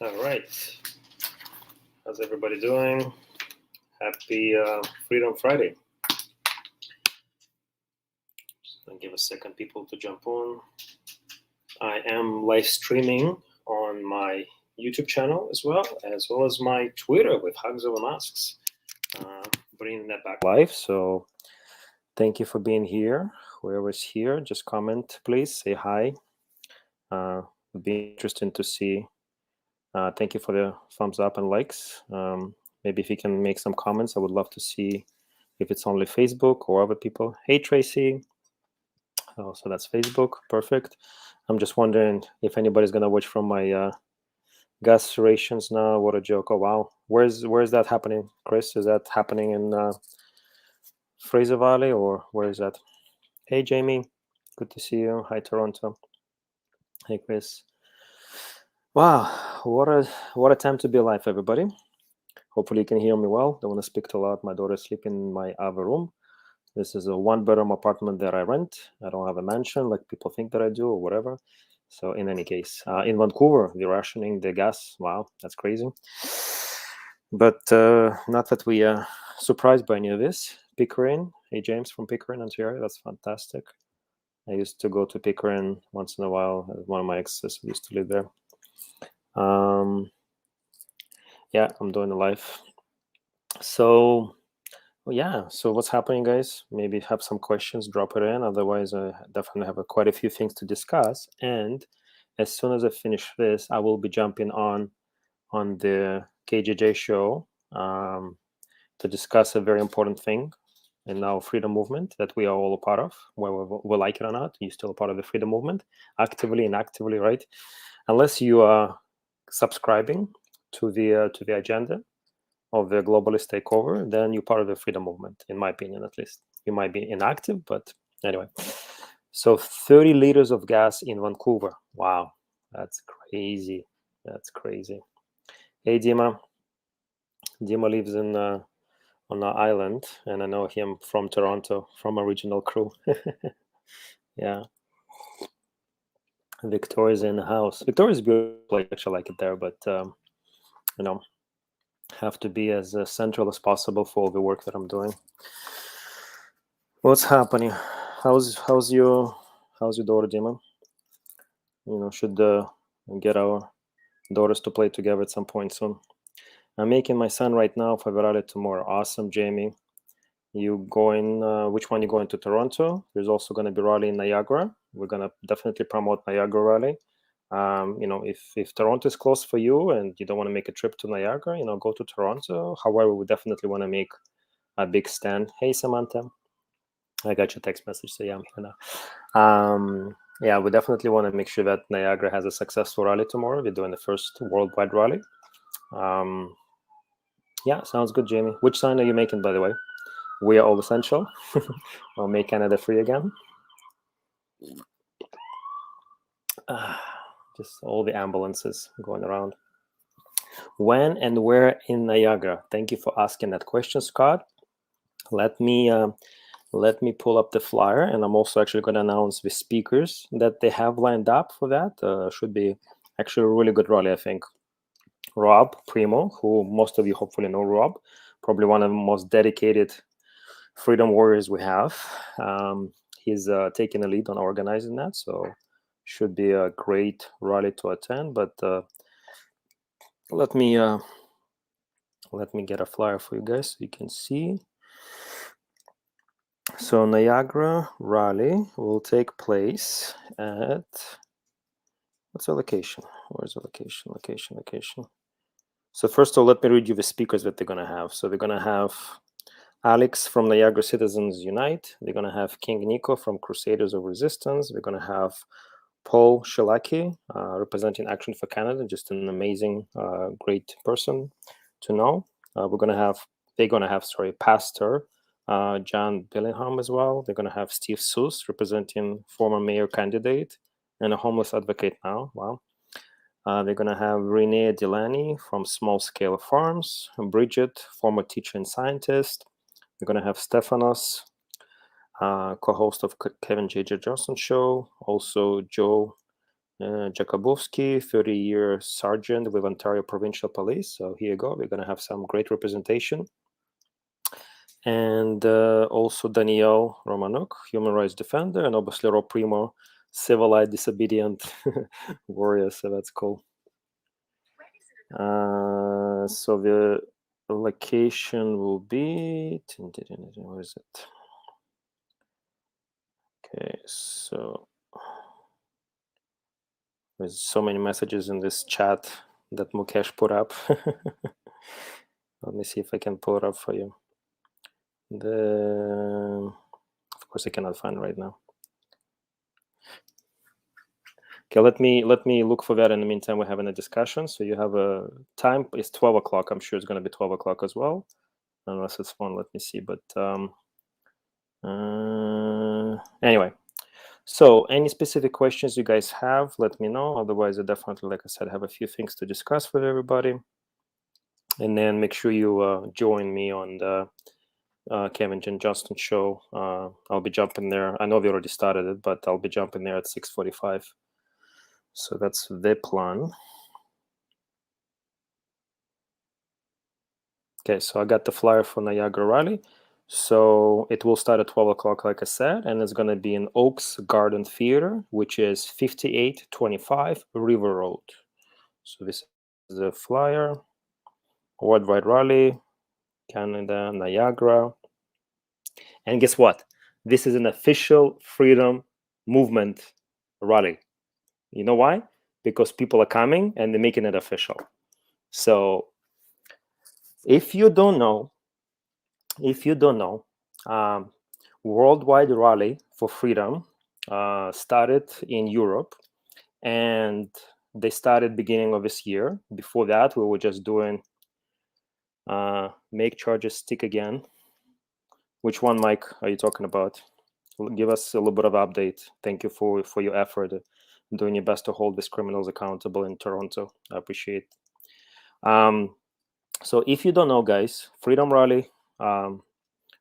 All right. How's everybody doing? Happy Freedom Friday. Just gonna give a second people to jump on. I am live streaming on my YouTube channel as well as my Twitter with Hugs Over Masks. Bringing that back live. So thank you for being here. Whoever's here, just comment, please. Say hi. It'd be interesting to see. Thank you for the thumbs up and likes. Maybe if you can make some comments, I would love to see if it's only Facebook or other people. Hey, Tracy. Oh, so that's Facebook. Perfect. I'm just wondering if anybody's gonna watch from my gas rations now. What a joke! Oh wow, where's that happening, Chris? Is that happening in Fraser Valley or where is that? Hey, Jamie. Good to see you. Hi, Toronto. Hey, Chris. Wow, what a time to be alive, everybody. Hopefully you can hear me well. Don't want to speak too loud. My daughter's sleeping in my other room. This is a one-bedroom apartment that I rent. I don't have a mansion like people think that I do or whatever. So in any case, in Vancouver, they're rationing the gas. Wow, that's crazy. But not that we are surprised by any of this. Pickering. Hey, James from Pickering, Ontario. That's fantastic. I used to go to Pickering once in a while. One of my exes used to live there. Yeah, I'm doing a live. So yeah, so what's happening, guys? Maybe have some questions, drop it in. Otherwise, I definitely have quite a few things to discuss. And as soon as I finish this, I will be jumping on the KJJ show to discuss a very important thing in our freedom movement that we are all a part of, whether we like it or not. You're still a part of the freedom movement, actively, inactively, right? Unless you are subscribing to the agenda of the globalist takeover, then you're part of the freedom movement, in my opinion, at least. You might be inactive, but anyway. So 30 liters of gas in Vancouver. Wow, that's crazy. That's crazy. Hey, Dima. Dima lives in on an island, and I know him from Toronto, from original crew. Yeah. Victoria's in the house. Victoria's beautiful. I actually like it there, but you know, have to be as central as possible for all the work that I'm doing. What's happening? How's your daughter, Dima? Should get our daughters to play together at some point soon. I'm making my son right now for Virale tomorrow. Awesome, Jamie. You going? Which one you going to Toronto? There's also going to be rally in Niagara. We're going to definitely promote Niagara rally. If Toronto is close for you and you don't want to make a trip to Niagara, go to Toronto. However, we definitely want to make a big stand. Hey, Samantha. I got your text message, so yeah, I'm here now. Yeah, we definitely want to make sure that Niagara has a successful rally tomorrow. We're doing the first worldwide rally. Yeah, sounds good, Jamie. Which sign are you making, by the way? We are all essential. I'll make Canada free again. Just all the ambulances going around. When and where in Niagara? Thank you for asking that question, Scott. Let me pull up the flyer, and I'm also actually going to announce the speakers that they have lined up for that. Should be actually a really good rally, I think. Rob Primo, who most of you hopefully know Rob, probably one of the most dedicated freedom warriors we have. He's taking the lead on organizing that, so should be a great rally to attend. But let me get a flyer for you guys so you can see. So Niagara rally will take place at, what's the location? Where's the location? Location. So first of all, let me read you the speakers that they're going to have. So they're going to have Alex from Niagara Citizens Unite. They're going to have King Nico from Crusaders of Resistance. They're going to have Paul Shilaki, representing Action for Canada, just an amazing, great person to know. They're going to have, Pastor John Billingham as well. They're going to have Steve Seuss, representing former mayor candidate and a homeless advocate now. Wow. They're going to have Renee Delaney from Small Scale Farms, Bridget, former teacher and scientist. They're going to have Stephanos, co-host of Kevin J.J. Johnson Show. Also, Joe Jakubowski, 30-year sergeant with Ontario Provincial Police. So here you go. We're going to have some great representation. And also Danielle Romanuk, human rights defender, and obviously Rob Primo, civilized disobedient warrior. So that's cool. So the location will be, where is it? Okay, so there's so many messages in this chat that Mukesh put up. Let me see if I can pull it up for you. Of course, I cannot find it right now. Okay, let me look for that. In the meantime, we're having a discussion. So you have a time. It's 12 o'clock. I'm sure it's going to be 12 o'clock as well, unless it's 1. Let me see. But anyway, so any specific questions you guys have, let me know. Otherwise, I definitely, like I said, have a few things to discuss with everybody. And then make sure you join me on the Kevin Jen Johnston show. I'll be jumping there. I know we already started it, but I'll be jumping there at 6:45. So that's the plan. Okay, so I got the flyer for Niagara Rally. So it will start at 12 o'clock, like I said, and it's going to be in Oaks Garden Theater, which is 5825 River Road. So this is the flyer. Worldwide Rally, Canada, Niagara. And guess what? This is an official freedom movement rally. You know why? Because people are coming and they're making it official. So if you don't know, Worldwide Rally for Freedom started in Europe, and they started beginning of this year. Before that, we were just doing make charges stick again. Which one, Mike, are you talking about? Give us a little bit of update. Thank you for your effort, doing your best to hold these criminals accountable in Toronto. I appreciate it. So if you don't know, guys, Freedom Rally,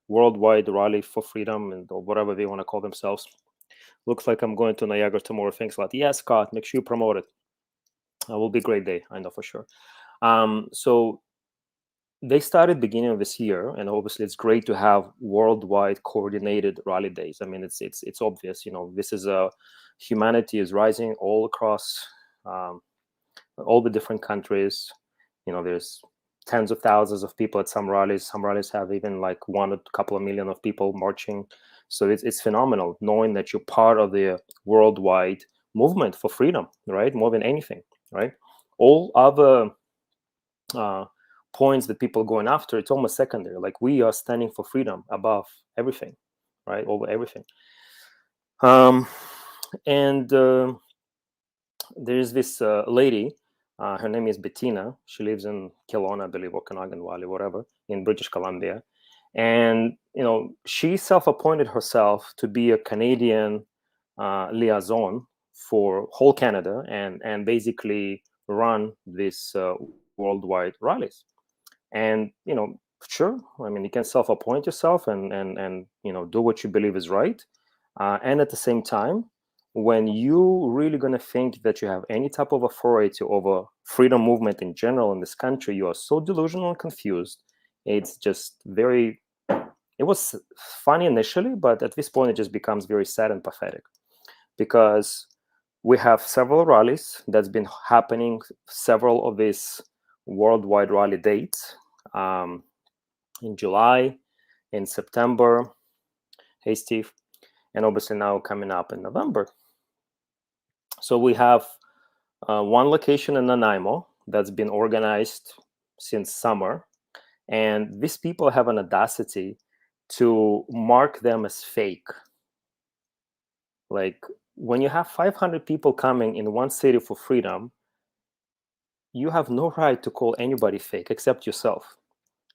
Worldwide Rally for Freedom, and or whatever they want to call themselves. Looks like I'm going to Niagara tomorrow. Thanks a lot. Yeah, Scott, make sure you promote it. It will be a great day, I know for sure. So they started beginning of this year, and obviously it's great to have worldwide coordinated rally days. I mean, it's obvious, this is humanity is rising all across all the different countries. There's tens of thousands of people at some rallies. Some rallies have even like 1 or a couple of million of people marching. So it's phenomenal knowing that you're part of the worldwide movement for freedom, right? More than anything, right? All other points that people are going after, it's almost secondary. Like, we are standing for freedom above everything, right? Over everything. And there's this lady, her name is Bettina. She lives in Kelowna, I believe, Okanagan Valley, whatever, in British Columbia. And, she self-appointed herself to be a Canadian liaison for whole Canada and basically run this worldwide rallies. And, sure, I mean, you can self-appoint yourself and do what you believe is right. And at the same time, when you really going to think that you have any type of authority over freedom movement in general in this country, you are so delusional and confused. It's just it was funny initially, but at this point it just becomes very sad and pathetic, because we have several rallies that's been happening, several of these worldwide rally dates, in July, in September. Hey, Steve. And obviously now coming up in November. So we have one location in Nanaimo that's been organized since summer. And these people have an audacity to mark them as fake. Like, when you have 500 people coming in one city for freedom, you have no right to call anybody fake except yourself.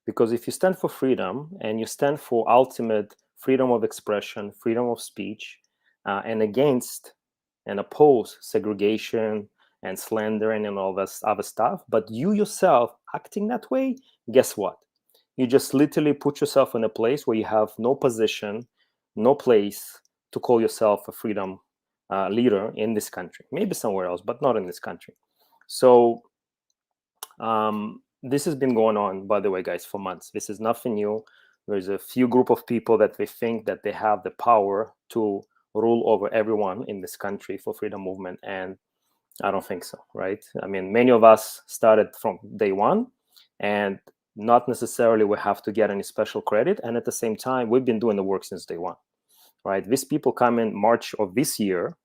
Because if you stand for freedom and you stand for ultimate freedom of expression, freedom of speech, and against and oppose segregation and slandering and all this other stuff, but you yourself acting that way, guess what? You just literally put yourself in a place where you have no position, no place to call yourself a freedom leader in this country, maybe somewhere else, but not in this country. So this has been going on, by the way, guys, for months. This is nothing new. There's a few group of people that they think that they have the power to rule over everyone in this country for freedom movement, and I don't think so, right? I mean, many of us started from day one, and not necessarily we have to get any special credit. And at the same time, we've been doing the work since day one, right? These people come in March of this year,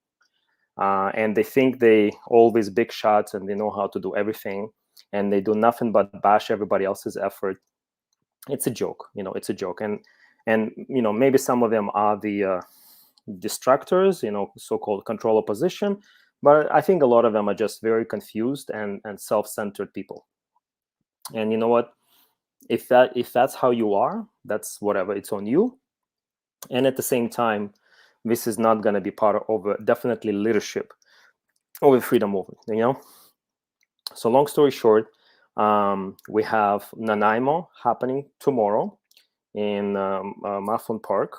and they think they all these big shots and they know how to do everything, and they do nothing but bash everybody else's effort. It's a joke, it's a joke. And maybe some of them are the distractors, so-called control opposition, but I think a lot of them are just very confused and self-centered people. And you know what, if that's how you are, that's whatever, it's on you. And at the same time, this is not going to be part of definitely leadership of the freedom movement. So long story short, we have Nanaimo happening tomorrow in Mafflin Park,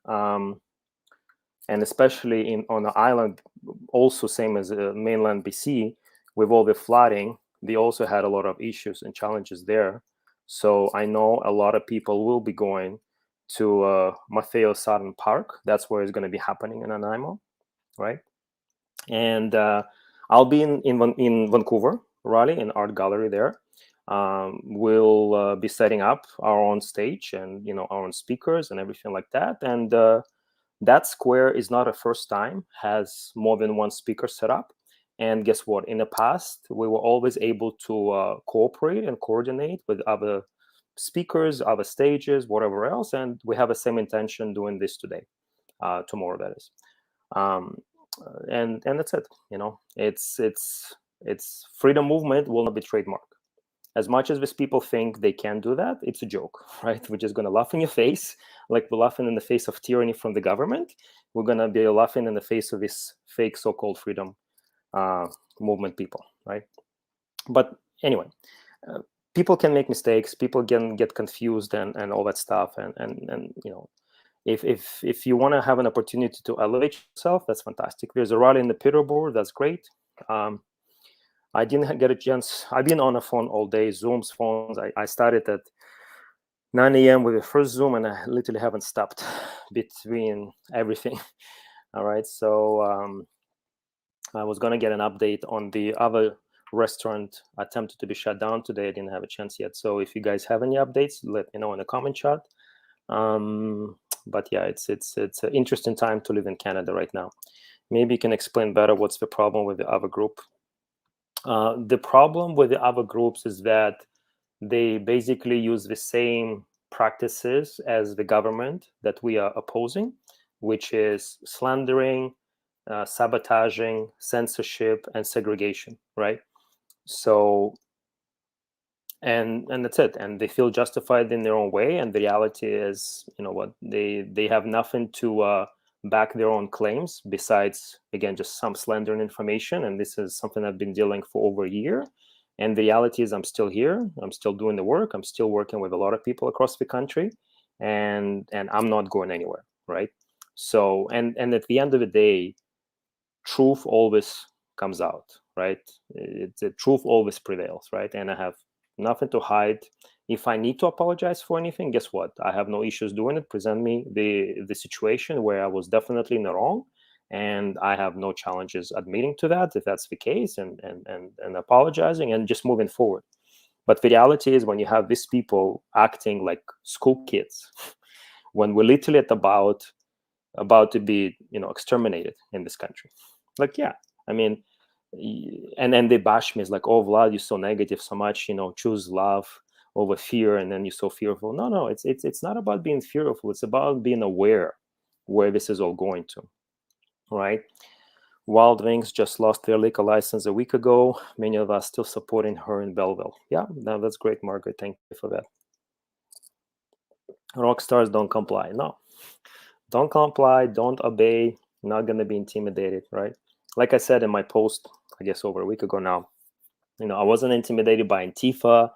and especially on the island, also same as mainland BC, with all the flooding, they also had a lot of issues and challenges there. So I know a lot of people will be going to Mateo Southern Park. That's where it's going to be happening in Nanaimo, right? And I'll be in Vancouver, Raleigh, in Art Gallery there. We'll be setting up our own stage and our own speakers and everything like that. And that square is not a first time, has more than one speaker set up. And guess what? In the past, we were always able to cooperate and coordinate with other speakers, other stages, whatever else. And we have the same intention doing this today, tomorrow, that is. And that's it. It's freedom movement will not be trademarked. As much as these people think they can do that, it's a joke, right? We're just going to laugh in your face, like we're laughing in the face of tyranny from the government. We're going to be laughing in the face of this fake so-called freedom movement people, right? But anyway, people can make mistakes. People can get confused and all that stuff. And if you want to have an opportunity to elevate yourself, that's fantastic. There's a rally in the Peterborough. That's great. I didn't get a chance. I've been on the phone all day, Zooms, phones. I started at 9 a.m. with the first Zoom, and I literally haven't stopped between everything. All right. So I was going to get an update on the other restaurant attempted to be shut down today. I didn't have a chance yet. So if you guys have any updates, let me know in the comment chat. But yeah, it's an interesting time to live in Canada right now. Maybe you can explain better what's the problem with the other group. The problem with the other groups is that they basically use the same practices as the government that we are opposing, which is slandering, sabotaging, censorship, and segregation, right? So, and that's it. And they feel justified in their own way. And the reality is, what, they have nothing to back their own claims besides, again, just some slandering information. And this is something I've been dealing for over a year. And the reality is I'm still here. I'm still doing the work. I'm still working with a lot of people across the country, and I'm not going anywhere, right? So, and at the end of the day, truth always comes out, right? The truth always prevails, right? And I have nothing to hide. If I need to apologize for anything, guess what? I have no issues doing it. Present me the situation where I was definitely in the wrong, and I have no challenges admitting to that if that's the case, and apologizing and just moving forward. But the reality is, when you have these people acting like school kids, when we're literally about to be exterminated in this country, like, yeah, I mean, and then they bash me. It's like, oh, Vlad, you're so negative so much, choose love over fear, and then you're so fearful. No, it's not about being fearful. It's about being aware where this is all going to, right? Wild Wings just lost their liquor license a week ago. Many of us still supporting her in Belleville. Yeah, no, that's great, Margaret. Thank you for that. Rock stars don't comply. No, don't comply, don't obey, not going to be intimidated, right? Like I said in my post, I guess over a week ago now, I wasn't intimidated by Antifa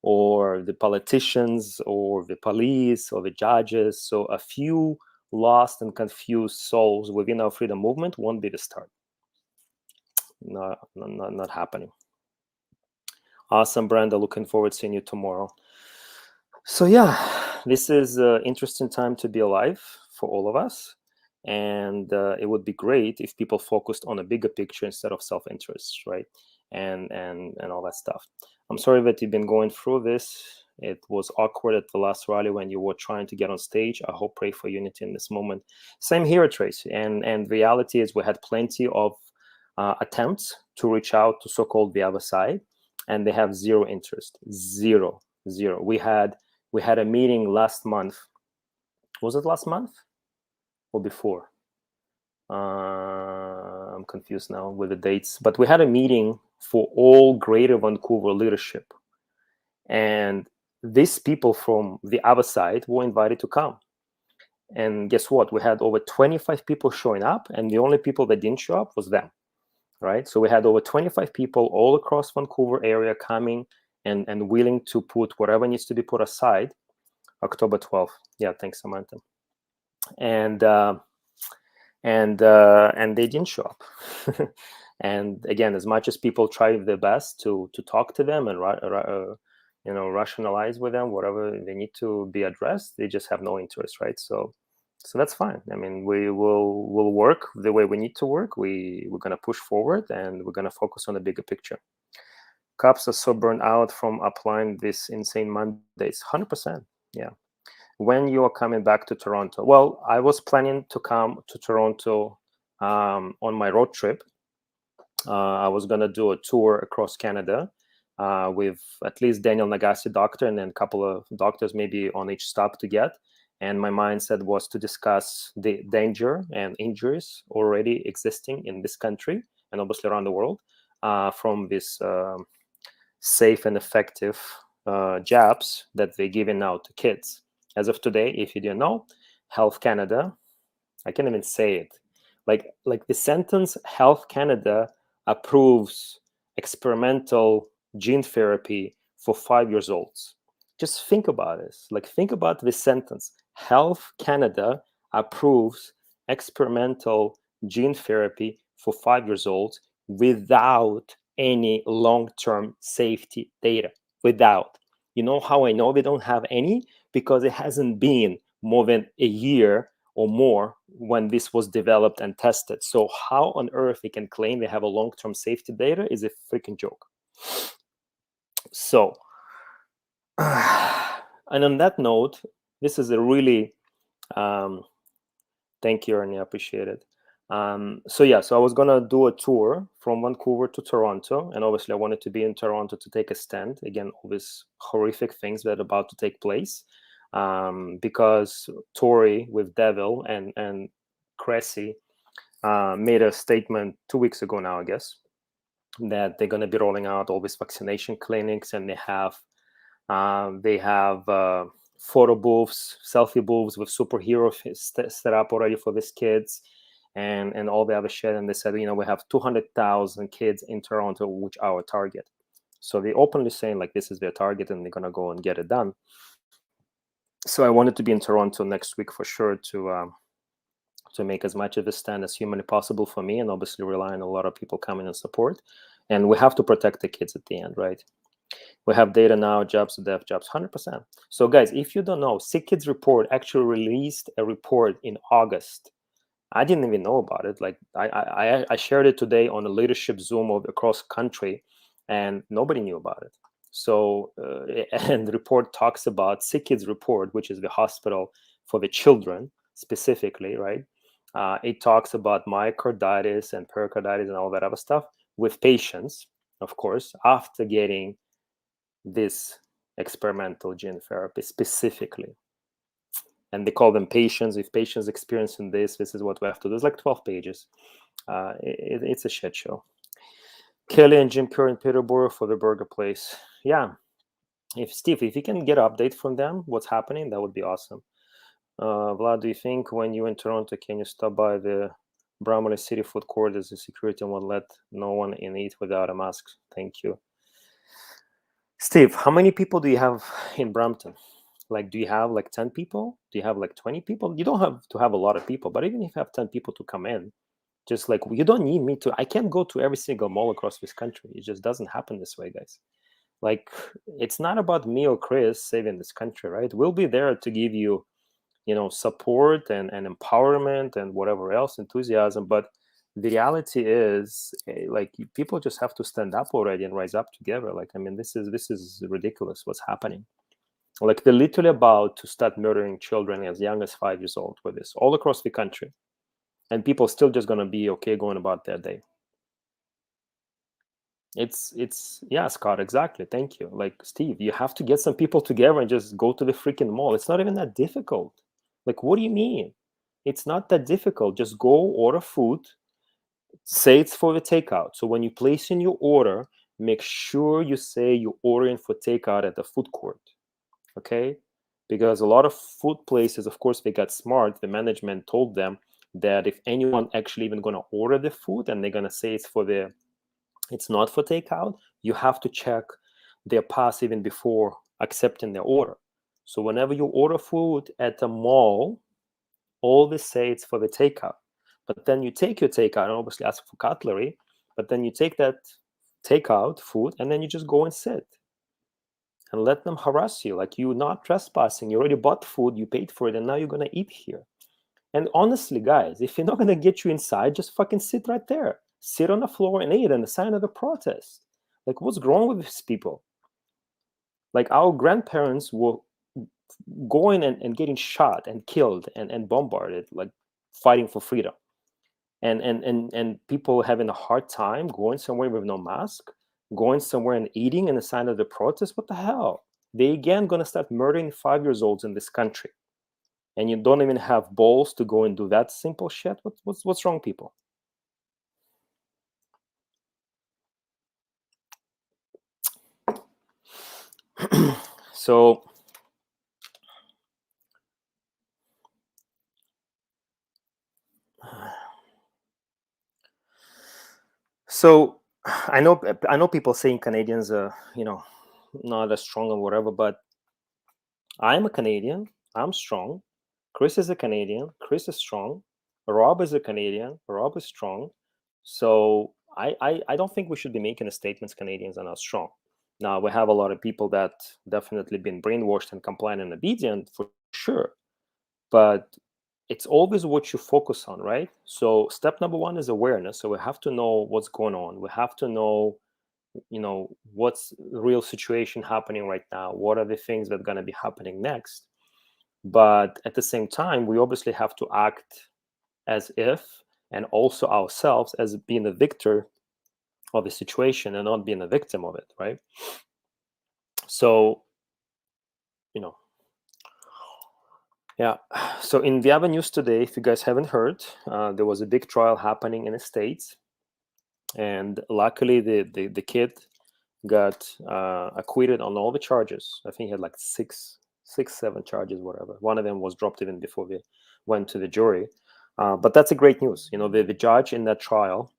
or the politicians or the police or the judges. So a few lost and confused souls within our freedom movement won't be the start. Not happening. Awesome, Brenda. Looking forward to seeing you tomorrow. So yeah, this is an interesting time to be alive for all of us. And it would be great if people focused on a bigger picture instead of self-interest, right? And all that stuff. I'm sorry that you've been going through this. It was awkward at the last rally when you were trying to get on stage. I hope, pray for unity in this moment. Same here, Tracy. And reality is we had plenty of attempts to reach out to so-called the other side, and they have zero interest. Zero. We had a meeting last month. Was it last month or before? I'm confused now with the dates. But we had a meeting for all Greater Vancouver leadership. And these people from the other side were invited to come. And guess what? We had over 25 people showing up, and the only people that didn't show up was them, right? So we had over 25 people all across Vancouver area coming and willing to put whatever needs to be put aside. October 12th. Yeah, thanks, Samantha. And they didn't show up. And again, as much as people try their best to talk to them and rationalize with them whatever they need to be addressed, they just have no interest, right? So that's fine. I mean, we'll work the way we need to work. We're gonna push forward, and we're gonna focus on the bigger picture. Cops are so burned out from applying this insane mandates. 100%. Yeah. When you are coming back to Toronto? Well, I was planning to come to Toronto on my road trip. I was going to do a tour across Canada with at least Daniel Nagase doctor and then a couple of doctors maybe on each stop to get. And my mindset was to discuss the danger and injuries already existing in this country and obviously around the world from this safe and effective jabs that they're giving out to kids. As of today, if you didn't know, Health Canada, I can't even say it. Like the sentence, Health Canada approves experimental gene therapy for 5 years olds. Just think about this. Like, think about this sentence. Health Canada approves experimental gene therapy for 5 years olds without any long-term safety data. Without. You know how I know they don't have any? Because it hasn't been more than a year or more when this was developed and tested. So how on earth they can claim they have a long-term safety data is a freaking joke. So, and on that note, this is a really, thank you, Ernie, I appreciate it. So I was gonna do a tour from Vancouver to Toronto, and obviously I wanted to be in Toronto to take a stand again all these horrific things that are about to take place, because Tory with Devil and Cressy made a statement 2 weeks ago now, I guess, that they're gonna be rolling out all these vaccination clinics, and they have photo booths, selfie booths with superhero set up already for these kids, and all the other shit. And they said, we have 200,000 kids in Toronto, which are our target. So they openly saying like this is their target, and they're gonna go and get it done. So I wanted to be in Toronto next week for sure to make as much of a stand as humanly possible for me, and obviously rely on a lot of people coming and support. And we have to protect the kids at the end, right? We have data now, jobs, deaf jobs, 100%. So guys, if you don't know, Sick Kids Report actually released a report in August. I didn't even know about it. Like I shared it today on a leadership Zoom across country, and nobody knew about it. So, and the report talks about Sick Kids Report, which is the hospital for the children specifically, right? It talks about myocarditis and pericarditis and all that other stuff with patients, of course, after getting this experimental gene therapy specifically. And they call them patients. If patients experiencing this is what we have to do. It's like 12 pages. It's a shit show. Kelly and Jim Kerr in Peterborough for the burger place. Yeah. Steve, if you can get an update from them, what's happening, that would be awesome. Vlad, do you think when you're in Toronto, can you stop by the Bramalea City food court as a security and won't let no one in eat without a mask? Thank you. Steve, how many people do you have in Brampton? Like, do you have like 10 people? Do you have like 20 people? You don't have to have a lot of people, but even if you have 10 people to come in, just like, you don't need me to, I can't go to every single mall across this country. It just doesn't happen this way, guys. Like, it's not about me or Chris saving this country, right? We'll be there to give you, support and empowerment and whatever else, enthusiasm. But the reality is, like, people just have to stand up already and rise up together. Like, I mean, this is ridiculous what's happening. Like, they're literally about to start murdering children as young as 5 years old with this all across the country, and people still just gonna be okay going about their day. It's yeah, Scott, exactly. Thank you. Like, Steve, you have to get some people together and just go to the freaking mall. It's not even that difficult. Like, what do you mean? It's not that difficult. Just go order food, say it's for the takeout. So when you place in your order, make sure you say you're ordering for takeout at the food court. Okay? Because a lot of food places, of course, they got smart. The management told them that if anyone actually even gonna order the food and they're gonna say it's not for takeout, you have to check their pass even before accepting their order. So whenever you order food at the mall, always say it's for the takeout. But then you take your takeout and obviously ask for cutlery, but then you take that takeout food and then you just go and sit and let them harass you. Like, you're not trespassing. You already bought food, you paid for it, and now you're going to eat here. And honestly, guys, if you're not going to get you inside, just fucking sit right there. Sit on the floor and eat, and the sign of the protest. Like, what's wrong with these people? Like, our grandparents were going and getting shot and killed and bombarded, like fighting for freedom. And people having a hard time going somewhere with no mask, going somewhere and eating in the sign of the protest. What the hell? They again gonna start murdering 5 years olds in this country, and you don't even have balls to go and do that simple shit. What's wrong, people? So so I know people saying Canadians are, not as strong or whatever, but I'm a Canadian. I'm strong. Chris is a Canadian. Chris is strong. Rob is a Canadian. Rob is strong. So I don't think we should be making the statements Canadians are not strong. Now, we have a lot of people that definitely been brainwashed and compliant and obedient for sure. But it's always what you focus on, right? So step number one is awareness. So we have to know what's going on. We have to know, what's the real situation happening right now. What are the things that are going to be happening next? But at the same time, we obviously have to act as if, and also ourselves as being the victor of the situation and not being a victim of it, right? So, you know, yeah. So in the avenues today, if you guys haven't heard, there was a big trial happening in the States. And luckily, the kid got acquitted on all the charges. I think he had like six, 7 charges, whatever. One of them was dropped even before they went to the jury. But that's a great news. The judge in that trial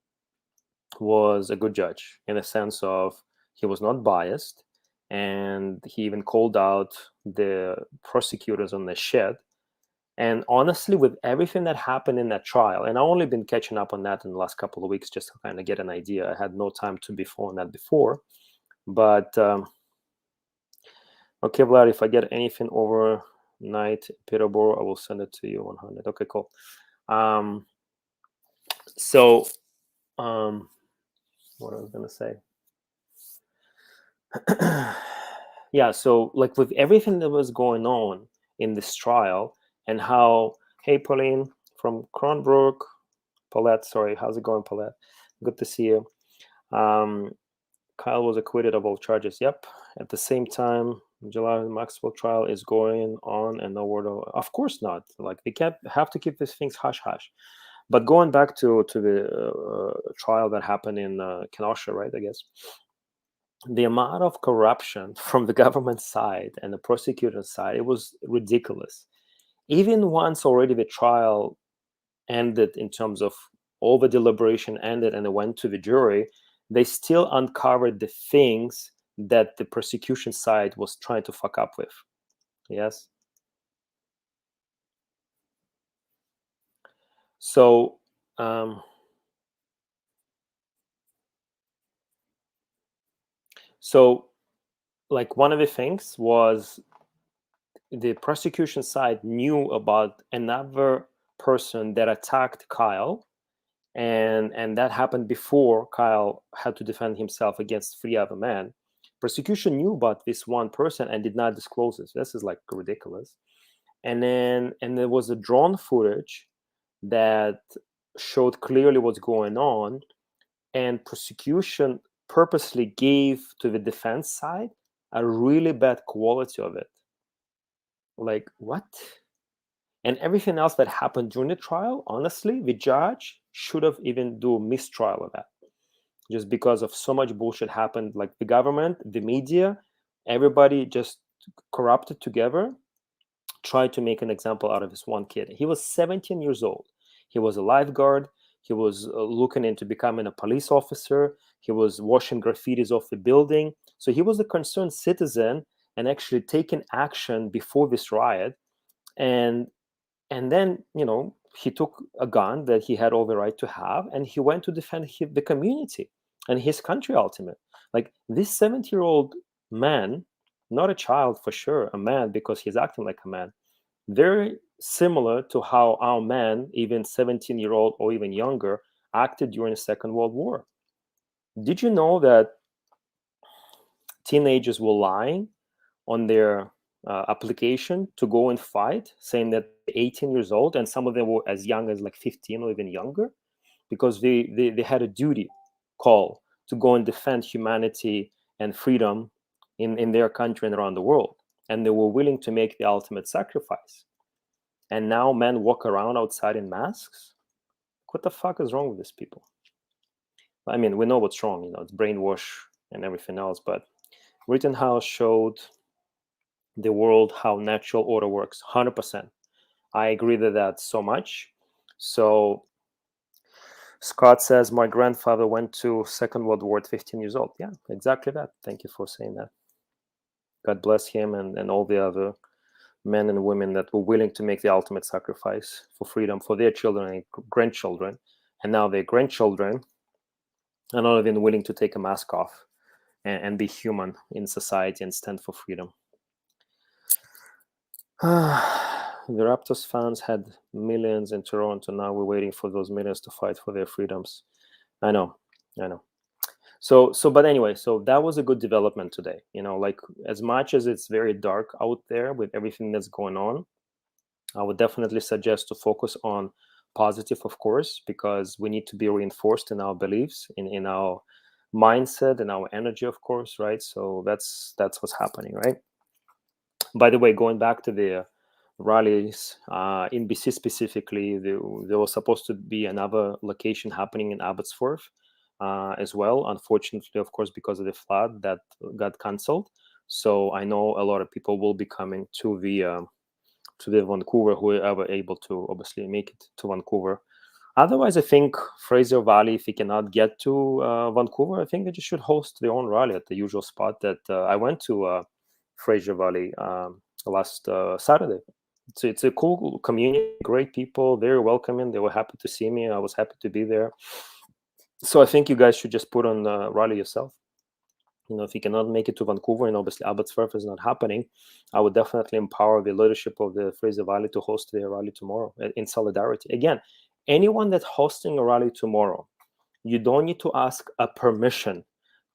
was a good judge in the sense of he was not biased, and he even called out the prosecutors on the shit. And honestly, with everything that happened in that trial, and I've only been catching up on that in the last couple of weeks just to kind of get an idea. I had no time to be on that before. But okay, Vlad, if I get anything overnight Peterborough, I will send it to you 100. Okay, cool. So what I was gonna say. Yeah, so like with everything that was going on in this trial, and how, hey, Pauline from Cronbrook, Paulette, sorry, how's it going, Paulette? Good to see you. Kyle was acquitted of all charges. Yep. At the same time, July Maxwell trial is going on, and no word of course not. Like, they can't have to keep these things hush hush. But going back to the trial that happened in Kenosha, right? I guess the amount of corruption from the government side and the prosecutor side, it was ridiculous. Even once already the trial ended, in terms of all the deliberation ended and it went to the jury, they still uncovered the things that the prosecution side was trying to fuck up with. Yes. So, um, so like one of the things was the prosecution side knew about another person that attacked Kyle, and that happened before Kyle had to defend himself against three other men. Prosecution knew about this one person and did not disclose it. This is like ridiculous. And there was a drone footage that showed clearly what's going on, and prosecution purposely gave to the defense side a really bad quality of it. Like what? And everything else that happened during the trial, honestly, the judge should have even do a mistrial of that, just because of so much bullshit happened. Like the government, the media, everybody just corrupted together, tried to make an example out of this one kid. He was 17 years old. He was a lifeguard. He was looking into becoming a police officer. He was washing graffitis off the building. So he was a concerned citizen and actually taking action before this riot. And then, he took a gun that he had all the right to have, and he went to defend the community and his country ultimately. Like this 70-year-old man, not a child for sure, a man because he's acting like a man, very similar to how our men, even 17-year-old or even younger, acted during the Second World War. Did you know that teenagers were lying on their application to go and fight, saying that 18 years old, and some of them were as young as like 15 or even younger, because they had a duty call to go and defend humanity and freedom in their country and around the world. And they were willing to make the ultimate sacrifice. And now men walk around outside in masks. What the fuck is wrong with these people? I mean, we know what's wrong, it's brainwash and everything else, but Rittenhouse showed the world how natural order works. 100%. I agree with that so much. So Scott says my grandfather went to Second World War at 15 years old. Yeah, exactly that. Thank you for saying that. God bless him and all the other men and women that were willing to make the ultimate sacrifice for freedom for their children and grandchildren. And now their grandchildren are not even willing to take a mask off and be human in society and stand for freedom. The Raptors fans had millions in Toronto. Now we're waiting for those millions to fight for their freedoms. I know. So, but anyway, so that was a good development today. Like as much as it's very dark out there with everything that's going on, I would definitely suggest to focus on positive, of course, because we need to be reinforced in our beliefs, in our mindset and our energy, of course, right? So that's what's happening, right? By the way, going back to the rallies in BC specifically, there was supposed to be another location happening in Abbotsford as well. Unfortunately, of course, because of the flood, that got cancelled. So I know a lot of people will be coming to the Vancouver, who are ever able to obviously make it to Vancouver. Otherwise, I think Fraser Valley, if he cannot get to Vancouver, I think they just should host their own rally at the usual spot that I went to Fraser Valley last Saturday. It's a cool community, great people, very welcoming. They were happy to see me. I was happy to be there. So I think you guys should just put on a rally yourself. If you cannot make it to Vancouver, and obviously Abbotsford is not happening, I would definitely empower the leadership of the Fraser Valley to host their rally tomorrow in solidarity. Again, anyone that's hosting a rally tomorrow, you don't need to ask a permission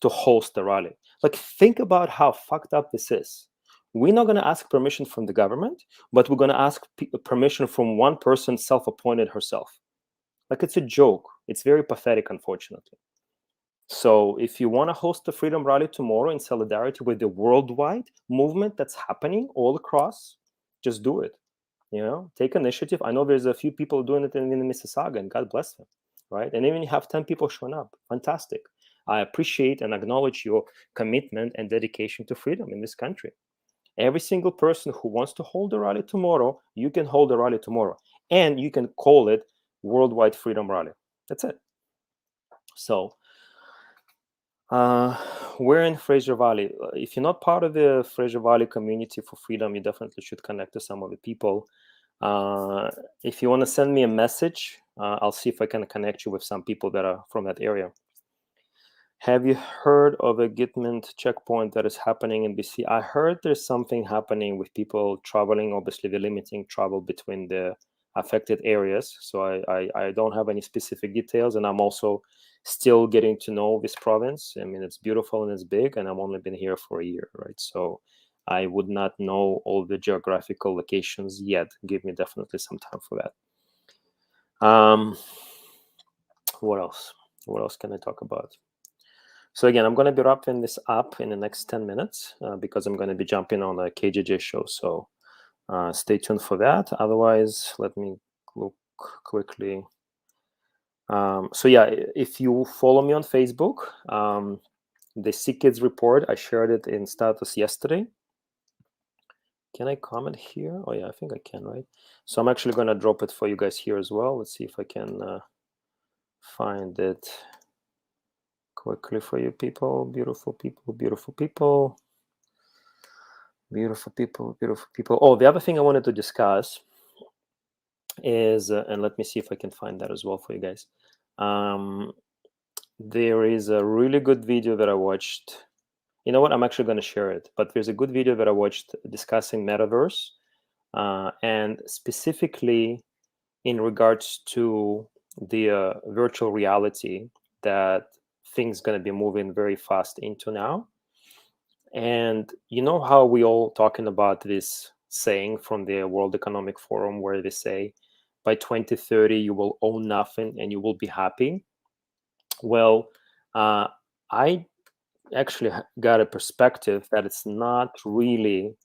to host the rally. Like, think about how fucked up this is. We're not going to ask permission from the government, but we're going to ask permission from one person self-appointed herself. Like, it's a joke. It's very pathetic, unfortunately. So if you want to host the Freedom Rally tomorrow in solidarity with the worldwide movement that's happening all across, just do it. Take initiative. I know there's a few people doing it in Mississauga, and God bless them, right? And even you have 10 people showing up. Fantastic. I appreciate and acknowledge your commitment and dedication to freedom in this country. Every single person who wants to hold a rally tomorrow, you can hold a rally tomorrow. And you can call it Worldwide Freedom Rally. That's it. So, we're in Fraser Valley. If you're not part of the Fraser Valley Community for Freedom, you definitely should connect to some of the people. If you want to send me a message, I'll see if I can connect you with some people that are from that area. Have you heard of a Gitment checkpoint that is happening in BC? I heard there's something happening with people traveling. Obviously, they're limiting travel between the affected areas. So I don't have any specific details, and I'm also still getting to know this province. I mean, it's beautiful and it's big, and I've only been here for a year, right? So I would not know all the geographical locations yet. Give me definitely some time for that. What else? What else can I talk about? So again, I'm going to be wrapping this up in the next 10 minutes because I'm going to be jumping on a KJJ show. So stay tuned for that. Otherwise, let me look quickly. So yeah, if you follow me on Facebook, the Sick Kids report, I shared it in status yesterday. Can I comment here? Oh yeah, I think I can, right? So I'm actually going to drop it for you guys here as well. Let's see if I can find it quickly for you people. Beautiful people, beautiful people. Beautiful people, beautiful people. Oh, the other thing I wanted to discuss is, and let me see if I can find that as well for you guys. There is a really good video that I watched. You know what? I'm actually going to share it. But there's a good video that I watched discussing metaverse, and specifically in regards to the virtual reality that things going to be moving very fast into now. And you know how we all talking about this saying from the World Economic Forum where they say by 2030 you will own nothing and you will be happy. Well, I actually got a perspective that it's not really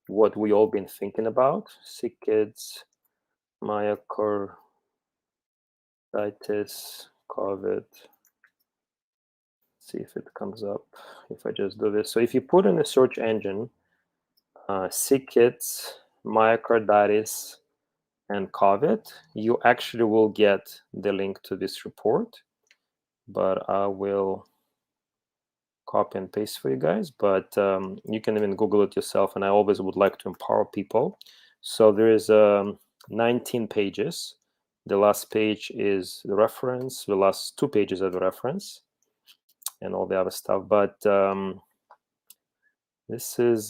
what we all been thinking about. Sick kids, myocarditis, COVID. See if it comes up if I just do this. So if you put in a search engine, sick kids, myocarditis, and COVID, you actually will get the link to this report. But I will copy and paste for you guys. But you can even Google it yourself. And I always would like to empower people. So there is 19 pages. The last page is the reference. The last 2 pages are the reference. And all the other stuff, but this is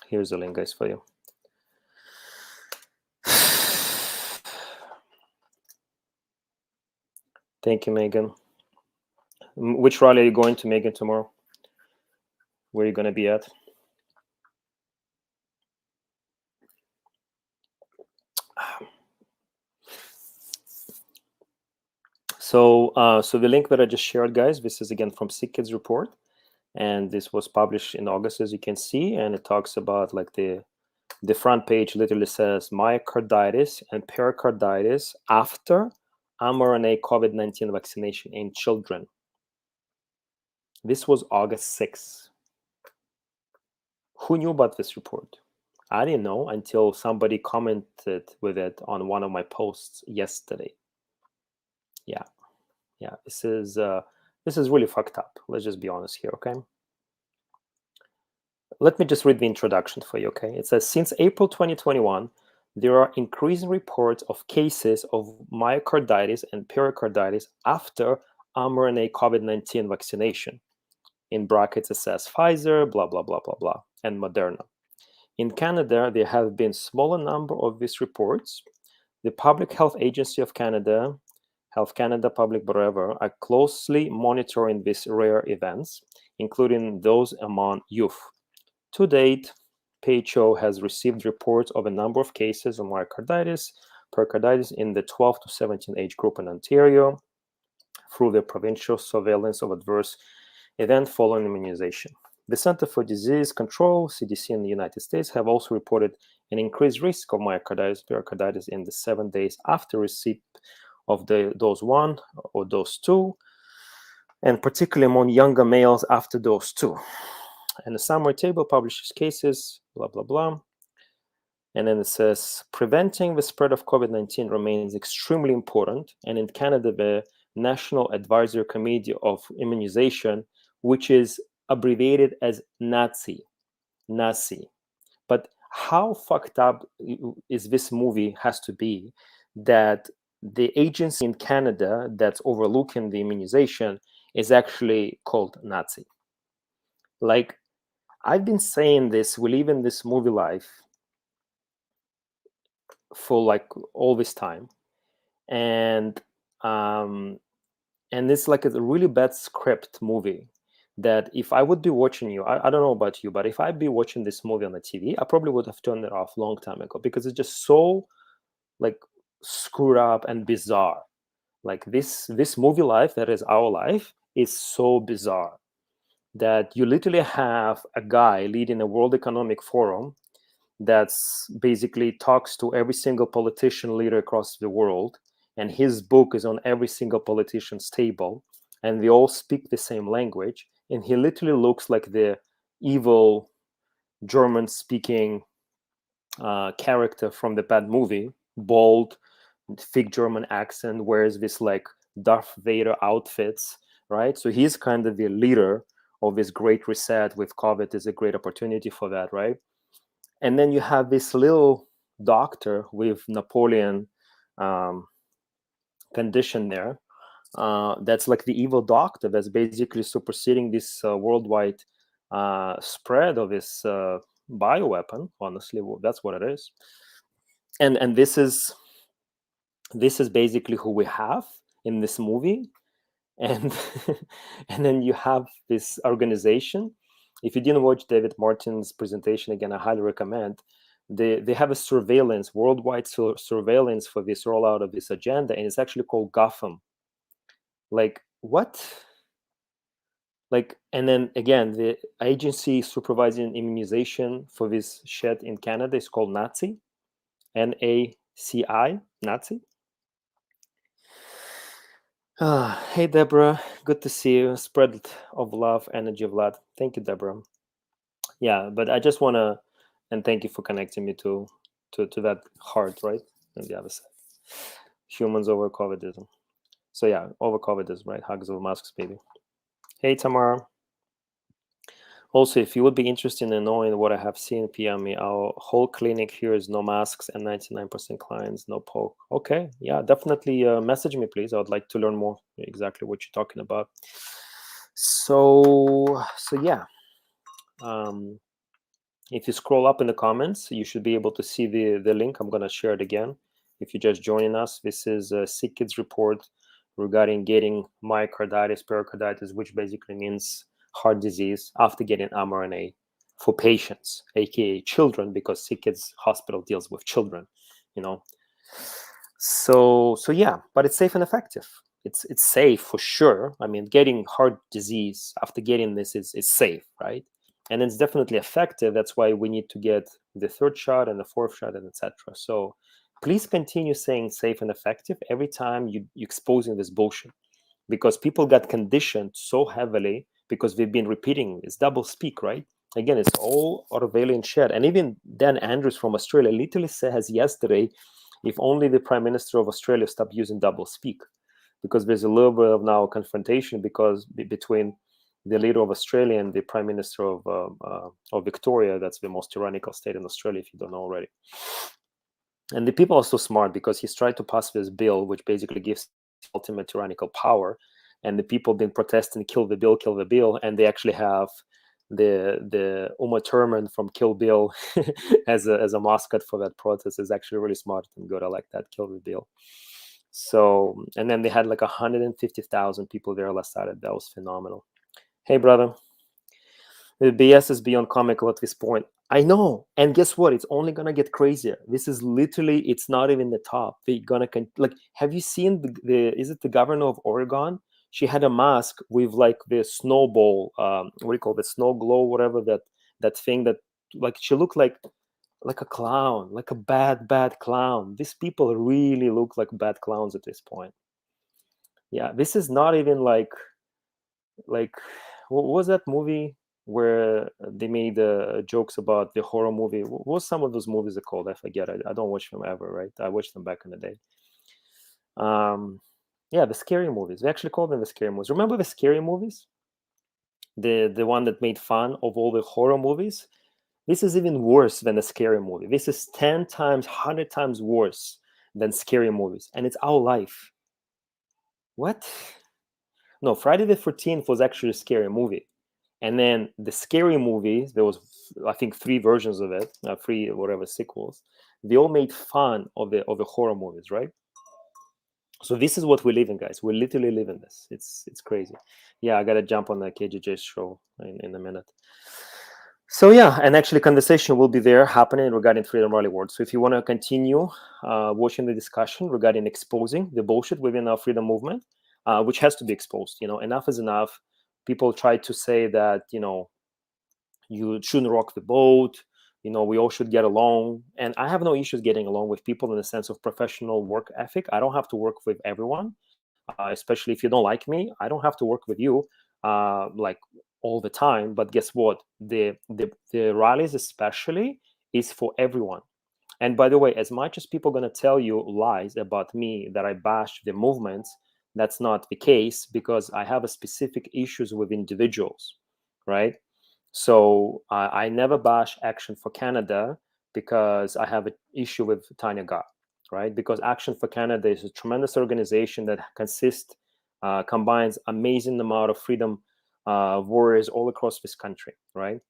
here's a link, guys, for you. Thank you, Megan. Which rally are you going to, Megan, tomorrow? Where are you going to be at? So the link that I just shared, guys, this is again from Sick Kids Report, and this was published in August, as you can see, and it talks about like the front page literally says myocarditis and pericarditis after mRNA COVID-19 vaccination in children. This was August 6th. Who knew about this report? I didn't know until somebody commented with it on one of my posts yesterday. Yeah, this is really fucked up. Let's just be honest here, okay? Let me just read the introduction for you, okay? It says, since April 2021, there are increasing reports of cases of myocarditis and pericarditis after mRNA COVID-19 vaccination. In brackets, it says Pfizer, blah, blah, blah, blah, blah, and Moderna. In Canada, there have been smaller number of these reports. The Public Health Agency of Canada, Health Canada, Public whatever, are closely monitoring these rare events, including those among youth. To date, PHO has received reports of a number of cases of pericarditis in the 12 to 17 age group in Ontario through the provincial surveillance of adverse event following immunization. The Center for Disease Control, CDC in the United States, have also reported an increased risk of myocarditis, pericarditis in the 7 days after receipt of the dose 1 or dose 2, and particularly among younger males after dose 2. And the summary table publishes cases, blah, blah, blah. And then it says, preventing the spread of COVID-19 remains extremely important. And in Canada, the National Advisory Committee of Immunization which is abbreviated as Nazi. Nazi. But how fucked up is this movie has to be that the agency in Canada that's overlooking the immunization is actually called Nazi. Like, I've been saying this, we live in this movie life for like all this time. And it's like a really bad script movie that if I would be watching you, I don't know about you, but if I'd be watching this movie on the TV, I probably would have turned it off a long time ago, because it's just so like screwed up and bizarre. Like this movie life that is our life is so bizarre that you literally have a guy leading a World Economic Forum that's basically talks to every single politician leader across the world, and his book is on every single politician's table, and they all speak the same language, and he literally looks like the evil German speaking character from the bad movie, bald, thick German accent, wears this like Darth Vader outfits, right? So he's kind of the leader of this great reset with COVID. Is a great opportunity for that, right? And then you have this little doctor with Napoleon condition there. That's like the evil doctor that's basically superseding this worldwide spread of this bioweapon. Honestly, that's what it is. And this is basically who we have in this movie. And and then you have this organization. If you didn't watch David Martin's presentation, again, I highly recommend. They have a surveillance, worldwide surveillance for this rollout of this agenda, and it's actually called Gotham. Like, what? Like, and then again, the agency supervising immunization for this shit in Canada is called Nazi, NACI, Nazi. Hey, Deborah, good to see you. Spread of love, energy of love. Thank you, Deborah. Yeah, but I just want to, and thank you for connecting me to that heart, right? On the other side. Humans over COVIDism. So yeah, over COVIDism, right? Hugs over masks, baby. Hey, Tamara. Also, if you would be interested in knowing what I have seen, PM me. Our whole clinic here is no masks and 99% clients, no poke. Okay, yeah, definitely message me, please. I would like to learn more exactly what you're talking about. So yeah. If you scroll up in the comments, you should be able to see the link. I'm going to share it again. If you're just joining us, this is a Sick Kids report regarding getting myocarditis, pericarditis, which basically means heart disease after getting mRNA for patients, aka children, because Sick Kids Hospital deals with children, you know. So yeah, but it's safe and effective. It's safe for sure. I mean, getting heart disease after getting this is safe, right? And it's definitely effective. That's why we need to get the third shot and the fourth shot, and etc. So please continue saying safe and effective every time you're exposing this bullshit, because people got conditioned so heavily because we've been repeating this double speak, right? Again, it's all Orwellian shit. And even Dan Andrews from Australia literally says yesterday, if only the Prime Minister of Australia stopped using double speak, because there's a little bit of now confrontation because between the leader of Australia and the Prime Minister of Victoria. That's the most tyrannical state in Australia, if you don't know already. And the people are so smart because he's tried to pass this bill, which basically gives ultimate tyrannical power. And the people have been protesting, kill the bill, and they actually have the Uma Thurman from Kill Bill as a mascot for that protest. Is actually really smart and good. I like that, Kill the Bill. So, and then they had like 150,000 people there last Saturday. That was phenomenal. Hey, brother. The BS is beyond comical at this point. I know. And guess what? It's only going to get crazier. This is literally, it's not even the top. They're going to, like, have you seen is it the governor of Oregon? She had a mask with like the snowball, what do you call it? Snow glow, whatever that thing that, like, she looked like a clown, like a bad clown. These people really look like bad clowns at this point. Yeah, this is not even like what was that movie where they made jokes about the horror movie? What was some of those movies are called? I forget. I don't watch them ever, right? I watched them back in the day. Yeah, the scary movies. We actually call them the scary movies. Remember the scary movies? the one that made fun of all the horror movies. This is even worse than a scary movie. This is 10 times, 100 times worse than scary movies. And it's our life. What? No, Friday the 13th was actually a scary movie. And then the scary movies, there was, I think, 3 versions of it, 3 whatever sequels. They all made fun of the horror movies, right? So this is what we live in, guys. We literally live in this. It's crazy. Yeah, I gotta jump on the KJJ show in a minute. So yeah, and actually conversation will be there happening regarding Freedom Rally World. So if you want to continue watching the discussion regarding exposing the bullshit within our freedom movement, which has to be exposed, enough is enough. People try to say that, you shouldn't rock the boat, we all should get along. And I have no issues getting along with people in the sense of professional work ethic. I don't have to work with everyone, especially if you don't like me. I don't have to work with you like all the time. But guess what? The rallies especially is for everyone. And by the way, as much as people are going to tell you lies about me that I bash the movements, that's not the case, because I have a specific issues with individuals, right? So I never bash Action for Canada because I have an issue with Tanya Gott, right? Because Action for Canada is a tremendous organization that combines amazing amount of freedom warriors all across this country, right?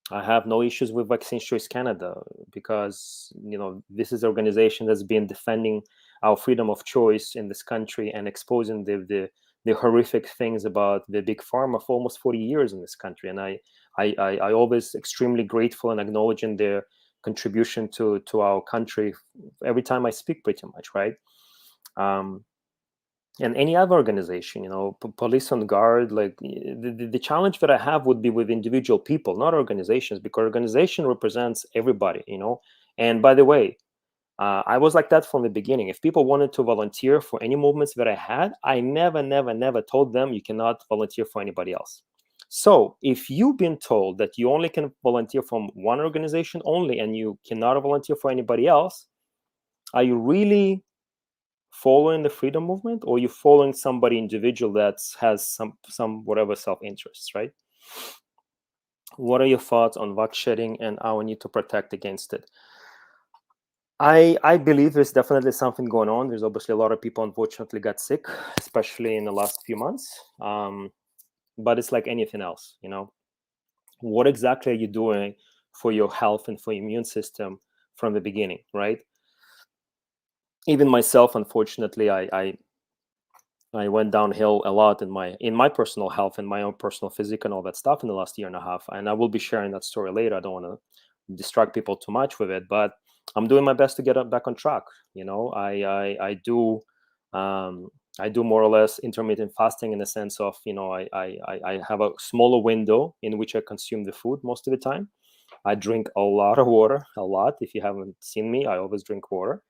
I have no issues with Vaccine Choice Canada because this is an organization that's been defending our freedom of choice in this country and exposing the horrific things about the big pharma for almost 40 years in this country. And I always extremely grateful and acknowledging their contribution to our country every time I speak, pretty much, right? And any other organization, police on guard, like the challenge that I have would be with individual people, not organizations, because organization represents everybody, And by the way, I was like that from the beginning. If people wanted to volunteer for any movements that I had, I never told them you cannot volunteer for anybody else. So if you've been told that you only can volunteer from one organization only and you cannot volunteer for anybody else, are you really following the freedom movement, or you following somebody individual that has some whatever self-interests, right? What are your thoughts on vax shedding and our need to protect against it? I believe there's definitely something going on. There's obviously a lot of people unfortunately got sick, especially in the last few months. But it's like anything else, what exactly are you doing for your health and for your immune system from the beginning, right? Even myself, unfortunately, I went downhill a lot in my personal health and my own personal physique and all that stuff in the last year and a half. And I will be sharing that story later. I don't want to distract people too much with it, but I'm doing my best to get back on track. I do more or less intermittent fasting in the sense of, I have a smaller window in which I consume the food most of the time. I drink a lot of water, a lot. If you haven't seen me, I always drink water.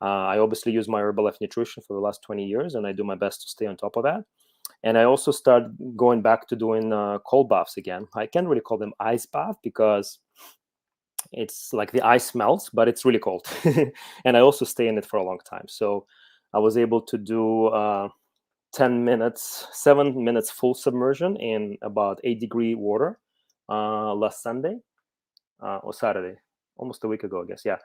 I obviously use my Herbalife nutrition for the last 20 years, and I do my best to stay on top of that. And I also start going back to doing cold baths again. I can't really call them ice bath because it's like the ice melts, but it's really cold. And I also stay in it for a long time. So I was able to do 10 minutes, 7 minutes full submersion in about 8-degree water last Sunday or Saturday, almost a week ago, I guess. Yeah.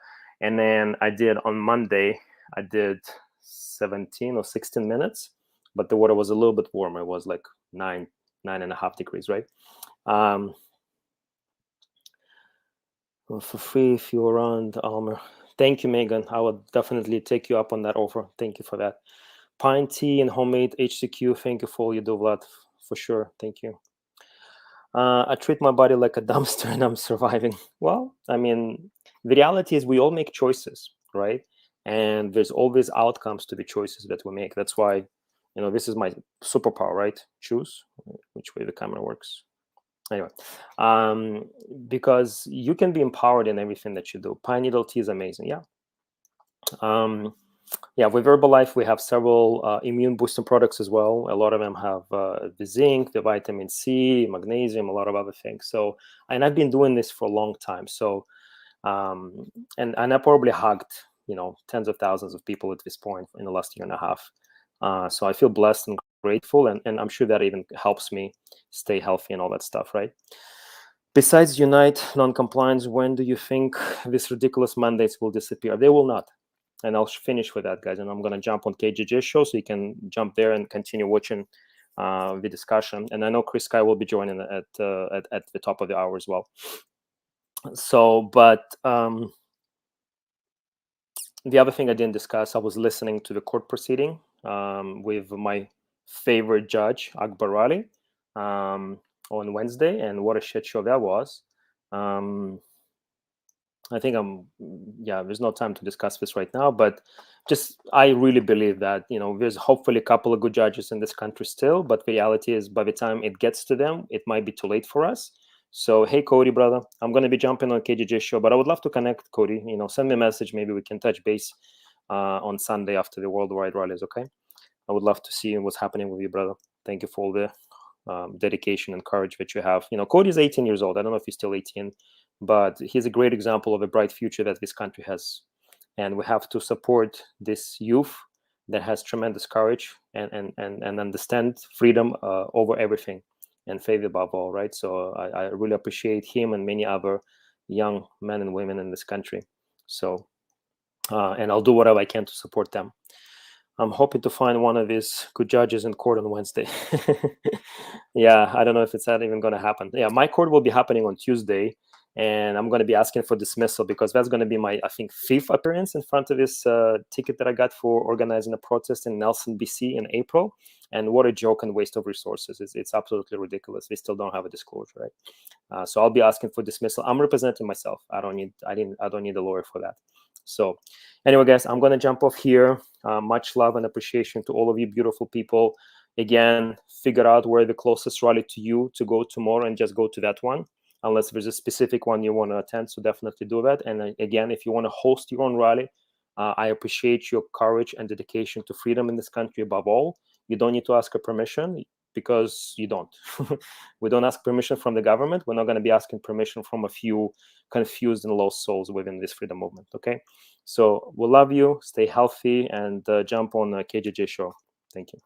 And then I did on Monday, I did 17 or 16 minutes, but the water was a little bit warmer. It was like 9.5 degrees, right? For free if you're around, Almer. Thank you, Megan. I will definitely take you up on that offer. Thank you for that. Pine tea and homemade HCQ. Thank you for all you do, Vlad. For sure. Thank you. I treat my body like a dumpster and I'm surviving. Well, I mean, the reality is we all make choices, right? And there's always outcomes to the choices that we make. That's why, this is my superpower, right? Choose which way the camera works. Anyway, because you can be empowered in everything that you do. Pine needle tea is amazing. Yeah. Yeah, with Herbalife, we have several immune boosting products as well. A lot of them have the zinc, the vitamin C, magnesium, a lot of other things. So, and I've been doing this for a long time. So, and I probably hugged, tens of thousands of people at this point in the last year and a half. So I feel blessed and grateful, and I'm sure that even helps me stay healthy and all that stuff, right? Besides Unite non-compliance, when do you think these ridiculous mandates will disappear? They will not. And I'll finish with that, guys. And I'm going to jump on KJJ show, so you can jump there and continue watching the discussion. And I know Chris Sky will be joining at the top of the hour as well. So, but the other thing I didn't discuss, I was listening to the court proceeding with my favorite judge, Akbar Ali, on Wednesday, and what a shit show that was. I think there's no time to discuss this right now, but just I really believe that, there's hopefully a couple of good judges in this country still, but the reality is by the time it gets to them, it might be too late for us. So, hey, Cody, brother, I'm going to be jumping on KJJ show, but I would love to connect, Cody. Send me a message. Maybe we can touch base on Sunday after the worldwide rallies, okay? I would love to see what's happening with you, brother. Thank you for all the dedication and courage that you have. Cody's 18 years old. I don't know if he's still 18, but he's a great example of a bright future that this country has. And we have to support this youth that has tremendous courage and understand freedom over everything and faith above all, right? So I really appreciate him and many other young men and women in this country. So, and I'll do whatever I can to support them. I'm hoping to find one of these good judges in court on Wednesday. Yeah, I don't know if it's not even going to happen. Yeah, my court will be happening on Tuesday, and I'm going to be asking for dismissal because that's going to be my, I think, 5th appearance in front of this ticket that I got for organizing a protest in Nelson, BC in April. And what a joke and waste of resources. It's absolutely ridiculous. We still don't have a disclosure, right? So I'll be asking for dismissal. I'm representing myself. I don't need a lawyer for that. So anyway, guys, I'm going to jump off here. Much love and appreciation to all of you beautiful people. Again, figure out where the closest rally to you to go tomorrow and just go to that one, unless there's a specific one you want to attend. So definitely do that. And again, if you want to host your own rally, I appreciate your courage and dedication to freedom in this country above all. You don't need to ask a permission because you don't. We don't ask permission from the government. We're not going to be asking permission from a few confused and lost souls within this freedom movement, okay? So we love you. Stay healthy and jump on KJJ show. Thank you.